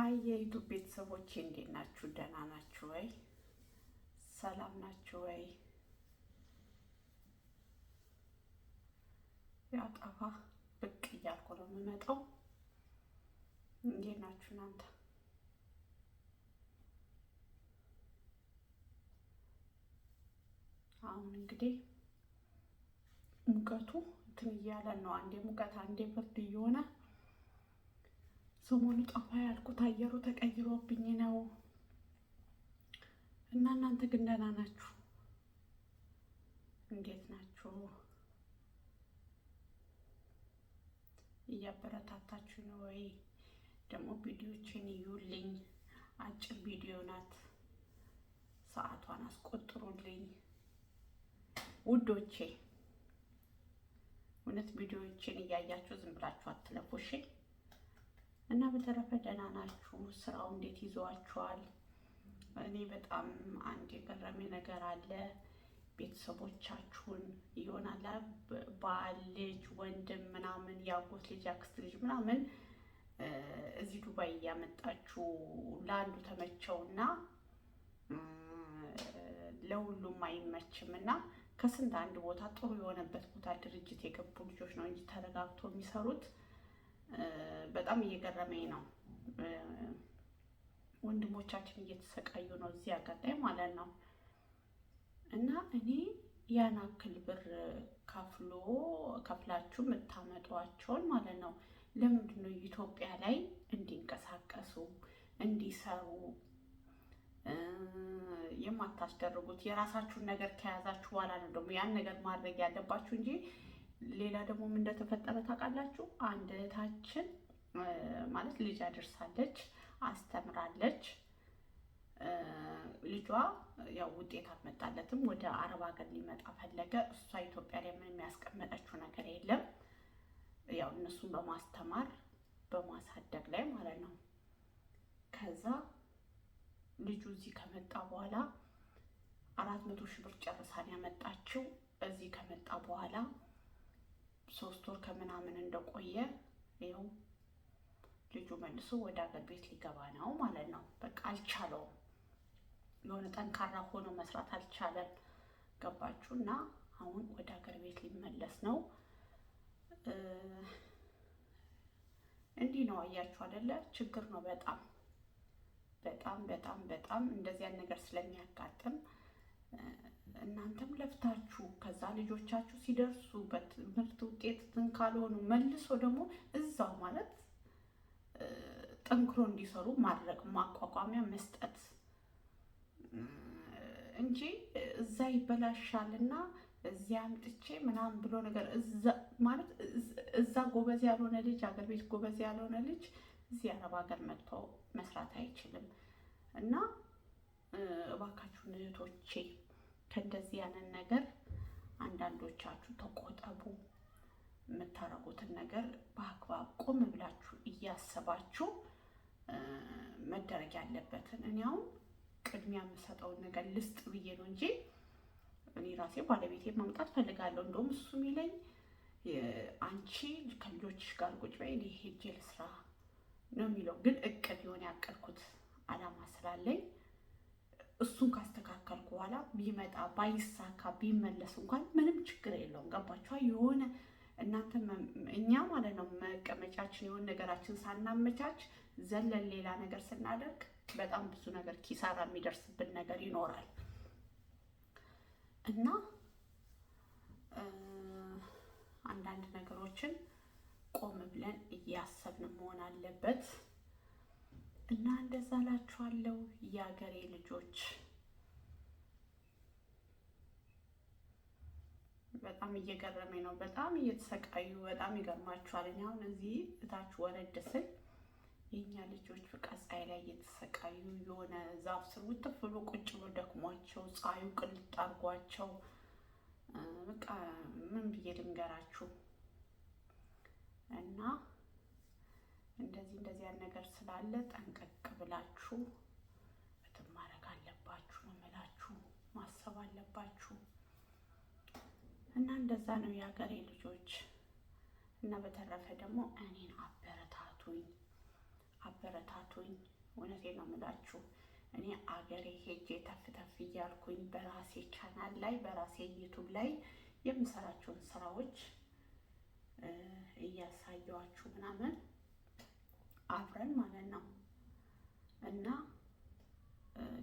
ሀይ የዩቱብ ቤተሰቦቼ እንዴት ናችሁ? ደህና ናችሁ ወይ? ሰላም ናችሁ ወይ? ያው ጠፋ ብቅ እያልኩ ነው የምመጣው። እንዴት ናችሁ እናንተ? አሁን እንግዲህ ሙቀቱ እንትን እያለ ነው። አንዴ ሙቀት አንዴ ብርድ እየሆነ ሰሞኑ ጠፋ ያልኩት አየሩ ተቀይሮብኝ ነው። እና እናንተ ግን ደህና ናችሁ? እንዴት ናችሁ? እያበረታታችሁ ነው ወይ? ደግሞ ቪዲዮችን እዩልኝ። አጭር ቪዲዮ ናት፣ ሰዓቷን አስቆጥሩልኝ ውዶቼ። እውነት ቪዲዮችን እያያችሁ ዝም ብላችሁ አትለፉሽ። እና በተረፈ ደህና ናችሁ? ስራው እንዴት ይዟችኋል? እኔ በጣም አንድ የገረሜ ነገር አለ። ቤተሰቦቻችሁን ይሆናል ባል፣ ልጅ፣ ወንድም ምናምን ያጎት ልጅ፣ አክስት ልጅ ምናምን እዚህ ዱባይ እያመጣችሁ ለአንዱ ተመቸውና ለሁሉም አይመችም እና ከስንት አንድ ቦታ ጥሩ የሆነበት ቦታ ድርጅት የገቡ ልጆች ነው እንጂ ተረጋግቶ የሚሰሩት በጣም እየገረመኝ ነው። ወንድሞቻችን እየተሰቃዩ ነው እዚህ አጋጣሚ ማለት ነው። እና እኔ ያን አክል ብር ከፍላችሁ የምታመጧቸውን ማለት ነው ለምንድን ነው ኢትዮጵያ ላይ እንዲንቀሳቀሱ እንዲሰሩ የማታስደርጉት? የራሳችሁን ነገር ከያዛችሁ በኋላ ነው ደግሞ ያን ነገር ማድረግ ያለባችሁ እንጂ። ሌላ ደግሞ ምን እንደተፈጠረ ታውቃላችሁ? አንድ እህታችን ማለት ልጅ አድርሳለች፣ አስተምራለች። ልጇ ያው ውጤት አልመጣለትም፣ ወደ አረብ ሀገር ሊመጣ ፈለገ። እሷ ኢትዮጵያ ላይ ምንም ያስቀመጠችው ነገር የለም፣ ያው እነሱን በማስተማር በማሳደግ ላይ ማለት ነው። ከዛ ልጁ እዚህ ከመጣ በኋላ 400 ሺህ ብር ጨርሳን ያመጣችው። እዚህ ከመጣ በኋላ 3 ወር ከምናምን እንደቆየ ይኸው ልጁ መልሶ ወደ ሀገር ቤት ሊገባ ነው ማለት ነው። በቃ አልቻለውም፣ የሆነ ጠንካራ ሆኖ መስራት አልቻለም። ገባችሁ? እና አሁን ወደ ሀገር ቤት ሊመለስ ነው። እንዲህ ነው፣ አያችሁ አይደለ? ችግር ነው በጣም በጣም በጣም በጣም እንደዚያን ነገር ስለሚያጋጥም እናንተም ለፍታችሁ ከዛ ልጆቻችሁ ሲደርሱ በትምህርት ውጤት ካልሆኑ መልሶ ደግሞ እዛው ማለት ጠንክሮ እንዲሰሩ ማድረግ ማቋቋሚያ መስጠት እንጂ እዛ ይበላሻልና እዚያ አምጥቼ ምናምን ብሎ ነገር ማለት እዛ ጎበዝ ያልሆነ ልጅ አገር ቤት ጎበዝ ያልሆነ ልጅ እዚህ አረብ ሀገር መጥቶ መስራት አይችልም። እና እባካችሁን እህቶቼ ከእንደዚህ ያንን ነገር አንዳንዶቻችሁ ተቆጠቡ። የምታረጉትን ነገር በአግባብ ቆም ብላችሁ እያሰባችሁ መደረግ ያለበትን። እኔ አሁን ቅድሚያ የምሰጠውን ነገር ልስጥ ብዬ ነው እንጂ እኔ ራሴ ባለቤቴ ማምጣት ፈልጋለሁ። እንደውም እሱ የሚለኝ አንቺ ከልጆችሽ ጋር ቁጭ በይ እኔ ሄጄ ልስራ ነው የሚለው። ግን እቅድ የሆነ ያቀድኩት አላማ ስላለኝ እሱን ካስተካከልኩ በኋላ ቢመጣ ባይሳካ ቢመለስ እንኳን ምንም ችግር የለውም። ገባችኋ? የሆነ እናንተ እኛ ማለት ነው መቀመጫችን የሆነ ነገራችን ሳናመቻች ዘለን ሌላ ነገር ስናደርግ በጣም ብዙ ነገር ኪሳራ የሚደርስብን ነገር ይኖራል። እና አንዳንድ ነገሮችን ቆም ብለን እያሰብን መሆን አለበት። እና እንደዛ እላችኋለሁ የሀገሬ ልጆች። በጣም እየገረመኝ ነው፣ በጣም እየተሰቃዩ በጣም ይገርማችኋል። እኔ አሁን እዚህ እታች ወረድ ስል የኛ ልጆች በቃ ፀሐይ ላይ እየተሰቃዩ የሆነ ዛፍ ስር ውጥፍ ብሎ ቁጭ ብሎ ደክሟቸው ፀሐዩ ቅልጥ አድርጓቸው በቃ ምን ብዬ ልንገራችሁ። እና እንደዚህ ያን ነገር ስላለ ጠንቀቅ ብላችሁ እንትን ማድረግ አለባችሁ ነው የምላችሁ፣ ማሰብ አለባችሁ። እና እንደዛ ነው የሀገሬ ልጆች። እና በተረፈ ደግሞ እኔን አበረታቱኝ፣ አበረታቱኝ። እውነቴን ነው የምላችሁ። እኔ አገሬ ሄጄ ተፍ ተፍ እያልኩኝ በራሴ ቻናል ላይ በራሴ ዩቱብ ላይ የምሰራቸውን ስራዎች እያሳየዋችሁ ምናምን አብረን ማለት ነው እና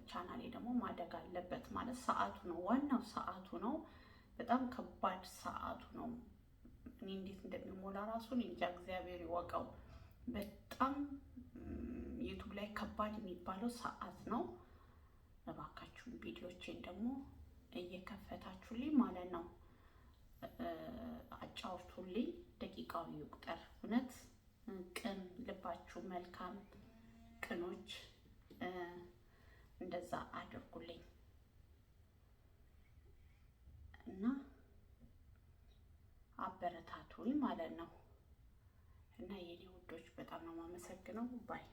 ቻናሌ ደግሞ ማደግ አለበት ማለት ሰዓቱ ነው፣ ዋናው ሰዓቱ ነው። በጣም ከባድ ሰዓቱ ነው። እኔ እንዴት እንደሚሞላ ራሱን እንጃ እግዚአብሔር ይወቀው። በጣም ዩቱብ ላይ ከባድ የሚባለው ሰዓት ነው። እባካችሁን ቪዲዮቼን ደግሞ እየከፈታችሁልኝ ማለት ነው አጫውቱልኝ። ደቂቃው ይቁጠር። እውነት ቅን ልባችሁ መልካም ቅኖች እንደዛ አድርጉልኝ እና አበረታቱኝ ማለት ነው። እና የኔ ውዶች በጣም ነው የማመሰግነው ባይ